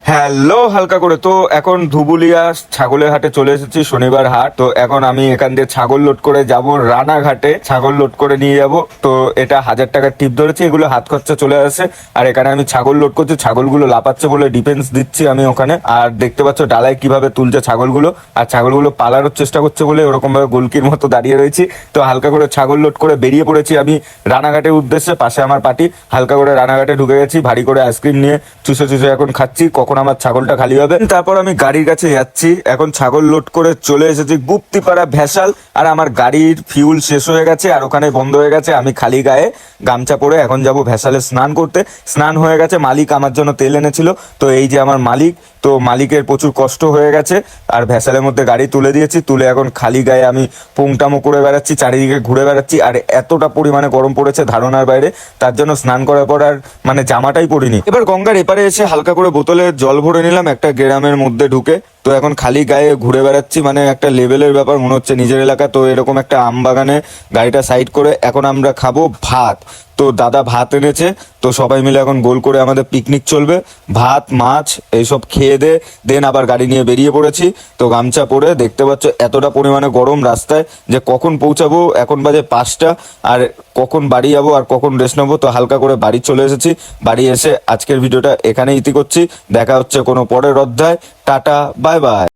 Hello, হালকা করে তো এখন ধুবুলিয়া ছাগলের হাটে চলে এসেছি, শনিবার হাট। তো এখন আমি এখান দিয়ে ছাগল লোড করে যাব রানাঘাটে, ছাগল লোড করে নিয়ে যাব। তো এটা 1000 টাকার টিপ ধরেছি, এগুলো হাত খরচা চলে আসে। আর এখানে আমি ছাগল লোড করছি, ছাগলগুলো লাপাচ্ছে বলে ডিফেন্স দিচ্ছি আমি ওখানে। আর দেখতে পাচ্ছ ডালায় কিভাবে তুলছে ছাগলগুলো, আর ছাগলগুলো পালানোর চেষ্টা করছে বলে ওরকম ভাবে গোলকির মতো দাঁড়িয়ে রয়েছি। তো হালকা করে ছাগল লোড করে বেরিয়ে পড়েছি আমি রানাঘাটের উদ্দেশ্যে। পাশে আমার পার্টি, হালকা করে রানাঘাটে ঢুকে গেছি, ভারী করে আইসক্রিম নিয়ে চুষে চুষে এখন খাচ্ছি, কখন আমার ছাগলটা খালি হবে। তারপর আমি গাড়ির কাছে যাচ্ছি, এখন ছাগল লোড করে চলে এসেছি গুপ্তিপাড়া ভেসাল। আর আমার গাড়ির ফিউল শেষ হয়ে গেছে আর ওখানে বন্ধ হয়ে গেছে। আমি খালি গায়ে গামছা পরে এখন যাব ভেসালে স্নান করতে। স্নান হয়ে গেছে, মালিক আমার জন্য তেল এনেছিল। তো এই যে আমার মালিক, তো মালিকের প্রচুর কষ্ট হয়ে গেছে। আর ভেসালের মধ্যে গাড়ি তুলে দিয়েছি, তুলে এখন খালি গায়ে আমি পুংটামো করে বেড়াচ্ছি, চারিদিকে ঘুরে বেড়াচ্ছি। আর এতটা পরিমাণে গরম পড়েছে ধারণার বাইরে, তার জন্য স্নান করার পর আর জামাটাই পরিনি। এবার গঙ্গার এপারে এসে হালকা করে বোতলে জল ভরে নিলাম একটা গ্রামের মধ্যে ঢুকে। তো এখন খালি গায়ে ঘুরে বেড়াচ্ছি, একটা লেভেলের ব্যাপার মনে হচ্ছে নিজের এলাকা। তো এরকম একটা আম বাগানে গাড়িটা সাইড করে এখন আমরা খাবো ভাত। তো দাদা ভাত এনেছে, তো সবাই মিলে এখন গোল করে আমাদের পিকনিক চলবে। ভাত মাছ এইসব খেয়ে দেন আবার গাড়ি নিয়ে বেরিয়ে পড়েছি। তো গামছা পরে দেখতে পাচ্ছ এতটা পরিমাণে গরম রাস্তায় যে কখন পৌঁছাবো, এখন বাজে 5টা। আর কখন বাড়ি যাবো আর কখন রেস্ট নেবো। তো হালকা করে বাড়ি চলে এসেছি, বাড়ি এসে আজকের ভিডিওটা এখানে ইতি করছি। দেখা হচ্ছে কোনো পরের অধ্যায়। Tata, bye bye.